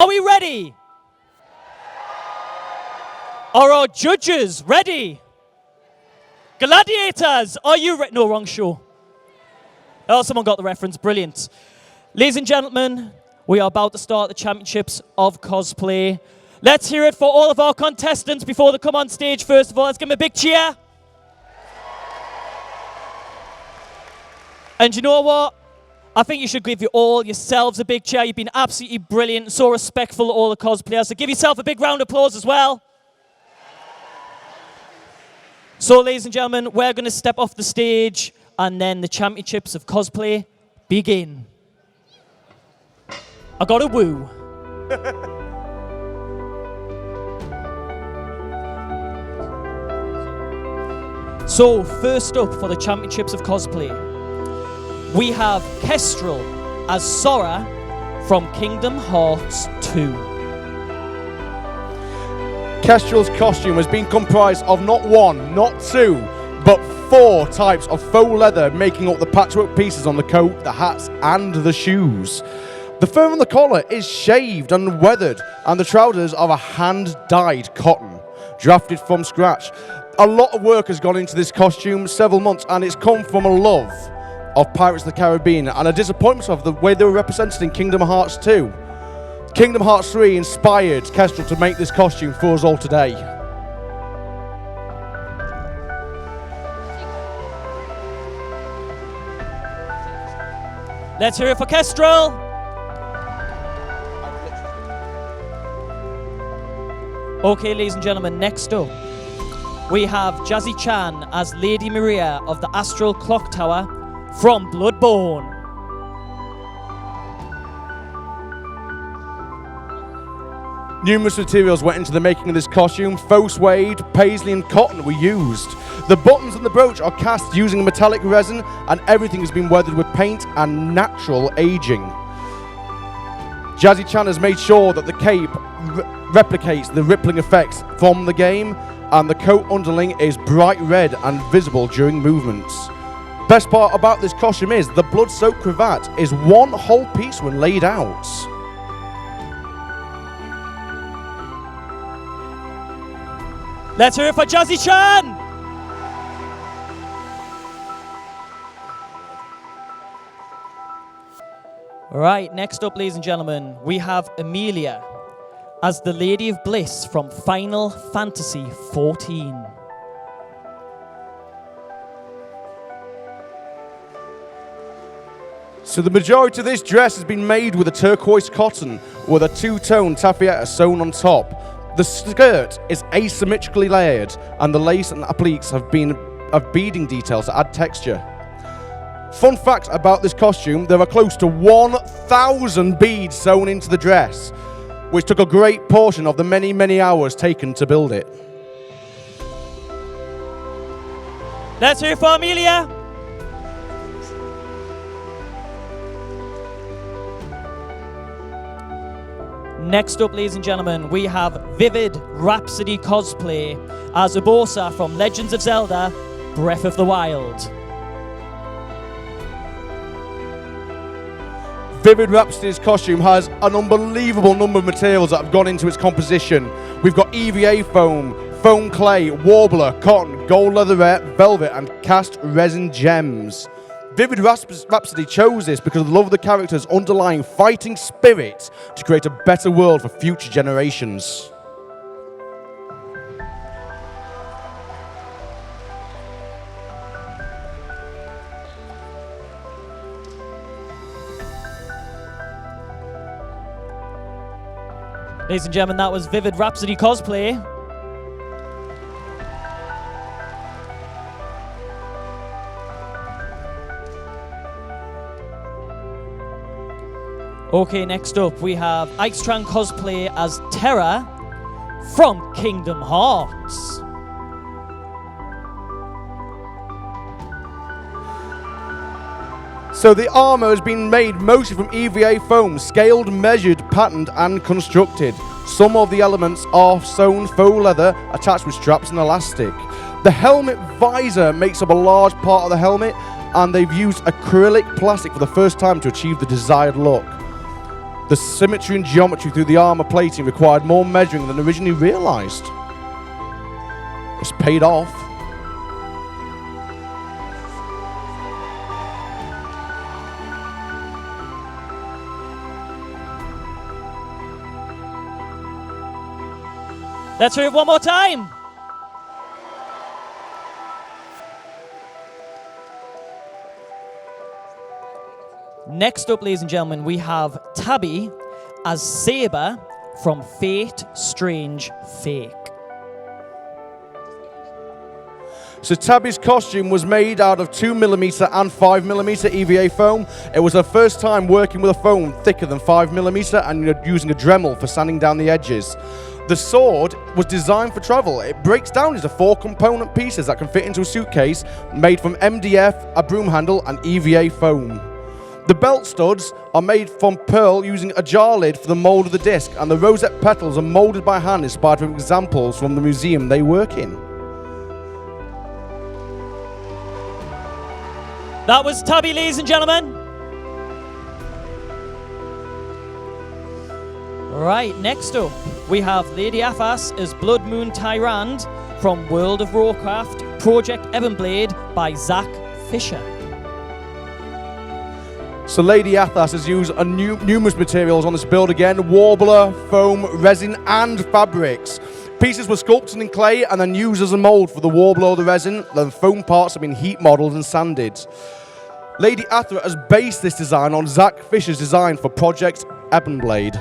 Are we ready? Are our judges ready? Gladiators, are you ready? No, wrong show. Oh, someone got the reference. Brilliant. Ladies and gentlemen, we are about to start the Championships of Cosplay. Let's hear it for all of our contestants before they come on stage. First of all, let's give them a big cheer. And you know what? I think you should give you all yourselves a big cheer. You've been absolutely brilliant, so respectful to all the cosplayers. So give yourself a big round of applause as well. So, ladies and gentlemen, we're going to step off the stage and then the Championships of Cosplay begin. I got a woo. So, first up for the Championships of Cosplay, we have Kestrel as Sora from Kingdom Hearts 2. Kestrel's costume has been comprised of not one, not two, but 4 types of faux leather making up the patchwork pieces on the coat, the hats and the shoes. The fur on the collar is shaved and weathered, and the trousers are a hand-dyed cotton, drafted from scratch. A lot of work has gone into this costume, several months, and it's come from a love of Pirates of the Caribbean and a disappointment of the way they were represented in Kingdom Hearts 2. Kingdom Hearts 3 inspired Kestrel to make this costume for us all today. Let's hear it for Kestrel. Okay, ladies and gentlemen, next up, we have Jazzy Chan as Lady Maria of the Astral Clock Tower from Bloodborne. Numerous materials went into the making of this costume. Faux suede, paisley and cotton were used. The buttons and the brooch are cast using metallic resin, and everything has been weathered with paint and natural aging. Jazzy Chan has made sure that the cape replicates the rippling effects from the game, and the coat underling is bright red and visible during movements. Best part about this costume is the blood-soaked cravat is one whole piece when laid out. Let's hear it for Jazzy Chan! Alright, next up, ladies and gentlemen, we have Amelia as the Lady of Bliss from Final Fantasy XIV. So the majority of this dress has been made with a turquoise cotton with a 2-tone taffeta sewn on top. The skirt is asymmetrically layered, and the lace and appliques have beading details to add texture. Fun fact about this costume, there are close to 1,000 beads sewn into the dress, which took a great portion of the many, many hours taken to build it. Let's hear it for Amelia. Next up, ladies and gentlemen, we have Vivid Rhapsody Cosplay as Urbosa from Legends of Zelda Breath of the Wild. Vivid Rhapsody's costume has an unbelievable number of materials that have gone into its composition. We've got EVA foam, foam clay, warbler, cotton, gold leatherette, velvet and cast resin gems. Vivid Rhapsody chose this because of the love of the character's underlying fighting spirit to create a better world for future generations. Ladies and gentlemen, that was Vivid Rhapsody Cosplay. Okay, next up we have Ikestran Cosplay as Terra from Kingdom Hearts. So the armour has been made mostly from EVA foam, scaled, measured, patterned and constructed. Some of the elements are sewn faux leather attached with straps and elastic. The helmet visor makes up a large part of the helmet, and they've used acrylic plastic for the first time to achieve the desired look. The symmetry and geometry through the armor plating required more measuring than originally realized. It's paid off. Let's hear it one more time. Next up, ladies and gentlemen, we have Tabby as Sabre from Fate Strange Fake. So Tabby's costume was made out of 2mm and 5mm EVA foam. It was her first time working with a foam thicker than 5mm and using a Dremel for sanding down the edges. The sword was designed for travel. It breaks down into 4 component pieces that can fit into a suitcase, made from MDF, a broom handle and EVA foam. The belt studs are made from pearl using a jar lid for the mould of the disc, and the rosette petals are moulded by hand inspired from examples from the museum they work in. That was Tabby, ladies and gentlemen. Right, next up, we have Lady Athas as Blood Moon Tyrande from World of Warcraft, Project Ebonblade by Zach Fisher. So Lady Athas has used numerous materials on this build again: warbler, foam, resin and fabrics. Pieces were sculpted in clay and then used as a mould for the warbler or the resin. The foam parts have been heat modelled and sanded. Lady Athra has based this design on Zach Fisher's design for Project Ebonblade.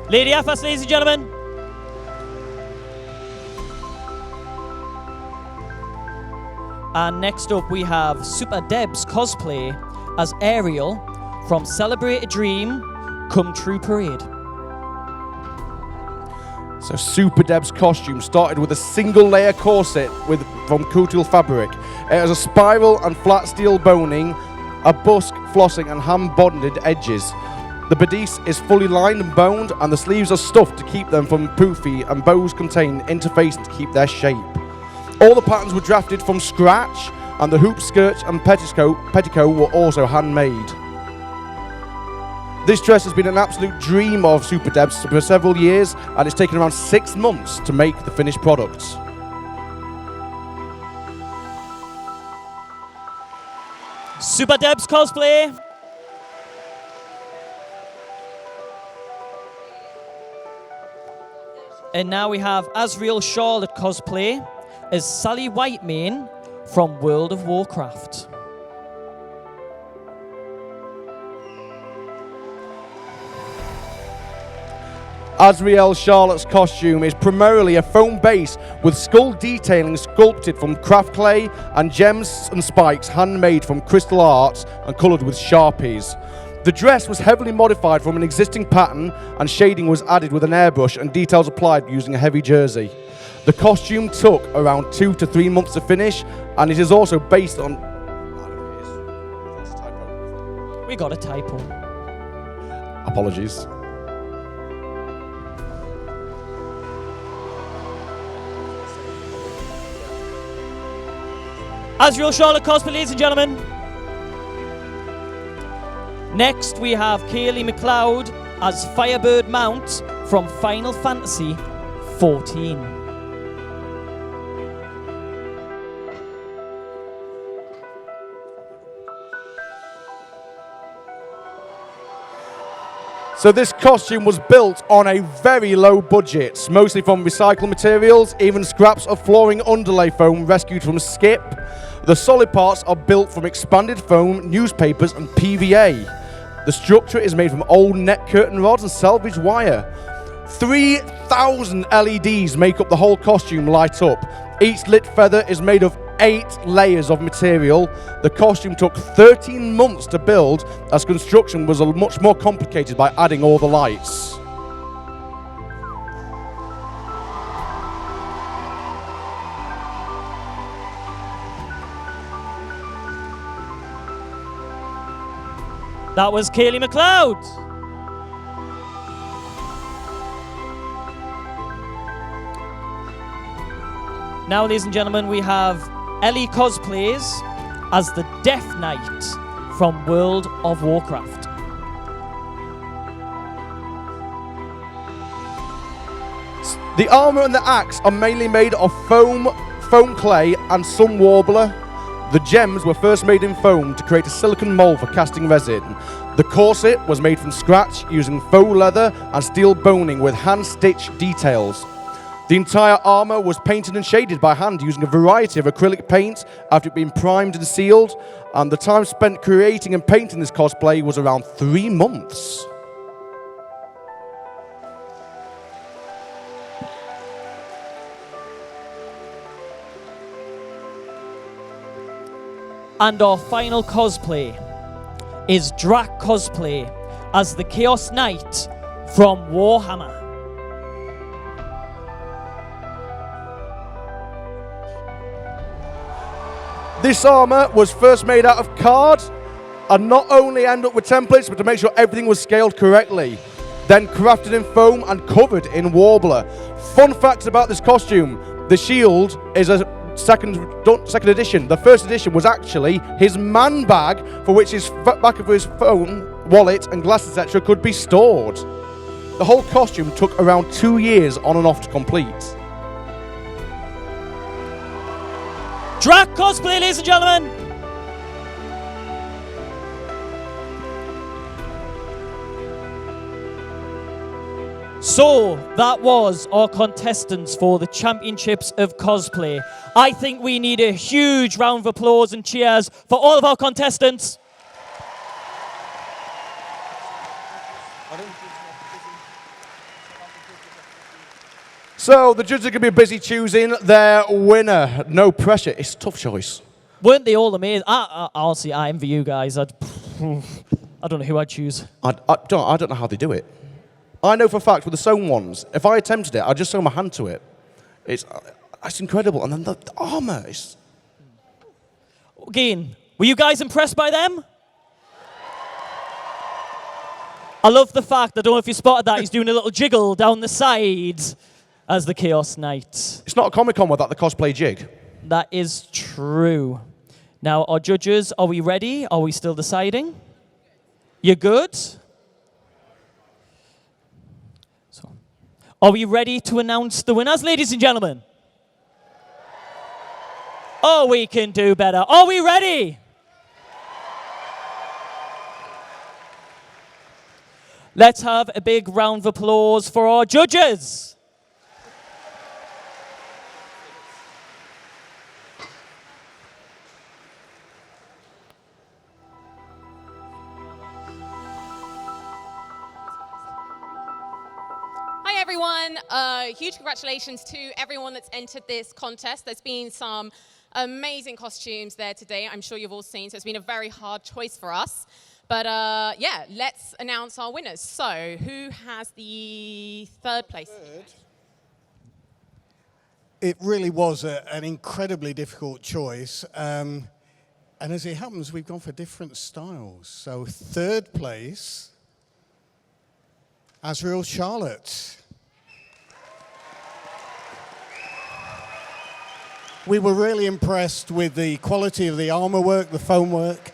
Lady Athas, ladies and gentlemen. And next up we have Super Debs cosplay as Ariel from Celebrate a Dream, Come True Parade. So Super Deb's costume started with a single layer corset from coutil fabric. It has a spiral and flat steel boning, a busk, flossing and hand-bonded edges. The bodice is fully lined and boned, and the sleeves are stuffed to keep them from poofy, and bows contain interfacing to keep their shape. All the patterns were drafted from scratch, and the hoop, skirt and petticoat were also handmade. This dress has been an absolute dream of Super Debs for several years, and it's taken around 6 months to make the finished product. Super Debs cosplay. And now we have Azriel Charlotte cosplay as Sally Whitemane from World of Warcraft. Azriel Charlotte's costume is primarily a foam base with skull detailing sculpted from craft clay and gems and spikes handmade from crystal arts and coloured with Sharpies. The dress was heavily modified from an existing pattern, and shading was added with an airbrush and details applied using a heavy jersey. The costume took around 2 to 3 months to finish, and it is also based on... We got a typo. Apologies. Azriel Charlotte cosplay, ladies and gentlemen. Next, we have Kaylee McLeod as Firebird Mount from Final Fantasy 14. So this costume was built on a very low budget, mostly from recycled materials, even scraps of flooring underlay foam rescued from skip. The solid parts are built from expanded foam, newspapers and PVA. The structure is made from old net curtain rods and salvage wire. 3,000 LEDs make up the whole costume light up. Each lit feather is made of 8 layers of material. The costume took 13 months to build, as construction was much more complicated by adding all the lights. That was Kaylee McLeod. Now, ladies and gentlemen, we have Ellie cosplays as the Death Knight from World of Warcraft. The armour and the axe are mainly made of foam clay, and some warbler. The gems were first made in foam to create a silicone mould for casting resin. The corset was made from scratch using faux leather and steel boning with hand-stitched details. The entire armour was painted and shaded by hand using a variety of acrylic paints after it being primed and sealed, and the time spent creating and painting this cosplay was around 3 months. And our final cosplay is Drac cosplay as the Chaos Knight from Warhammer. This armour was first made out of card and not only end up with templates, but to make sure everything was scaled correctly. Then crafted in foam and covered in warbler. Fun facts about this costume: the shield is a second edition. The first edition was actually his man bag, for which his back of his phone, wallet, and glasses, etc., could be stored. The whole costume took around 2 years on and off to complete. Drac cosplay, ladies and gentlemen. So, that was our contestants for the Championships of Cosplay. I think we need a huge round of applause and cheers for all of our contestants. So, the judges are going to be busy choosing their winner. No pressure. It's a tough choice. Weren't they all amazing? Honestly, I envy you guys. I don't know who I'd choose. I don't know how they do it. I know for a fact with the sewn ones, if I attempted it, I'd just sew my hand to it. It's incredible. And then the armour is... Again, were you guys impressed by them? I love the fact, I don't know if you spotted that, he's doing a little jiggle down the side as the Chaos Knight. It's not a Comic-Con without the cosplay jig. That is true. Now, our judges, are we ready? Are we still deciding? You good? Are we ready to announce the winners, ladies and gentlemen? Oh, we can do better. Are we ready? Let's have a big round of applause for our judges. Hi everyone, huge congratulations to everyone that's entered this contest. There's been some amazing costumes there today, I'm sure you've all seen, so it's been a very hard choice for us. But yeah, let's announce our winners. So, who has the third place? It really was an incredibly difficult choice. And as it happens, we've gone for different styles. So third place, Azrael Charlotte. We were really impressed with the quality of the armor work, the foam work,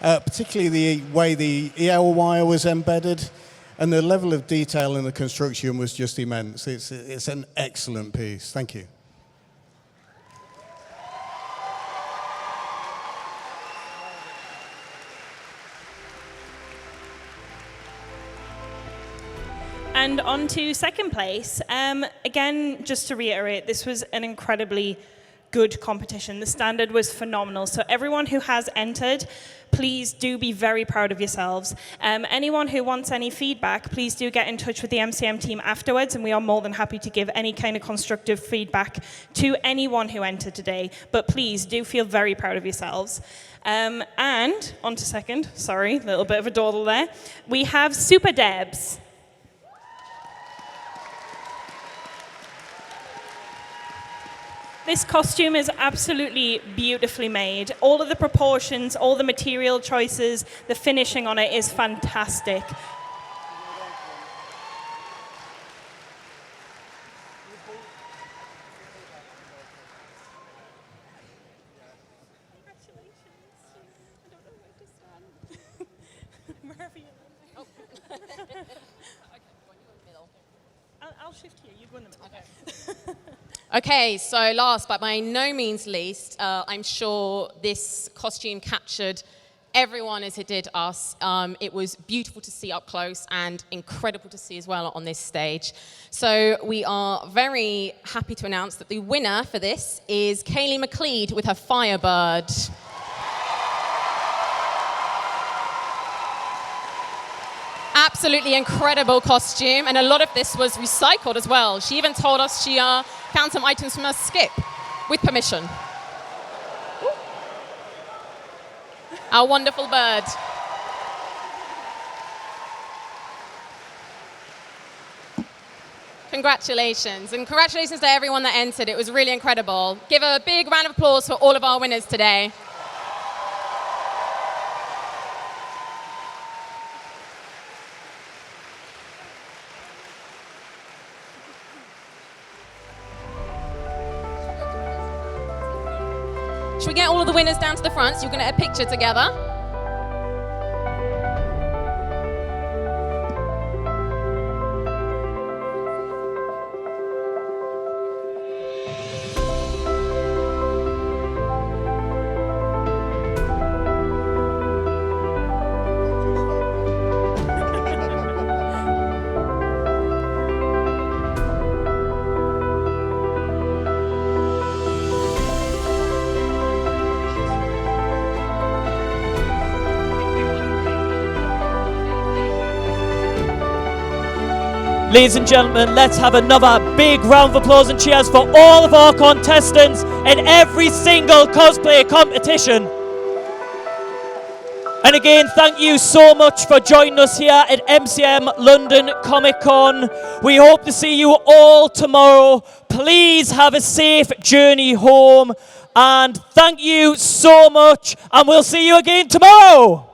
particularly the way the EL wire was embedded, and the level of detail in the construction was just immense. It's an excellent piece. Thank you. And on to second place. Again, just to reiterate, this was an incredibly good competition. The standard was phenomenal. So everyone who has entered, please do be very proud of yourselves. Anyone who wants any feedback, please do get in touch with the MCM team afterwards, and we are more than happy to give any kind of constructive feedback to anyone who entered today. But please do feel very proud of yourselves. And on to second, sorry, a little bit of a dawdle there. We have Super Debs. This costume is absolutely beautifully made. All of the proportions, all the material choices, the finishing on it is fantastic. I'll shift here. You go in the middle. Okay, so last but by no means least, I'm sure this costume captured everyone as it did us. It was beautiful to see up close and incredible to see as well on this stage. So we are very happy to announce that the winner for this is Kaylee McLeod with her Firebird. Absolutely incredible costume, and a lot of this was recycled as well. She even told us she found some items from her skip with permission. Ooh. Our wonderful bird. Congratulations, and congratulations to everyone that entered. It was really incredible. Give a big round of applause for all of our winners today. Should we get all of the winners down to the front so you can get a picture together? Ladies and gentlemen, let's have another big round of applause and cheers for all of our contestants in every single cosplay competition. And again, thank you so much for joining us here at MCM London Comic Con. We hope to see you all tomorrow. Please have a safe journey home. And thank you so much, and we'll see you again tomorrow.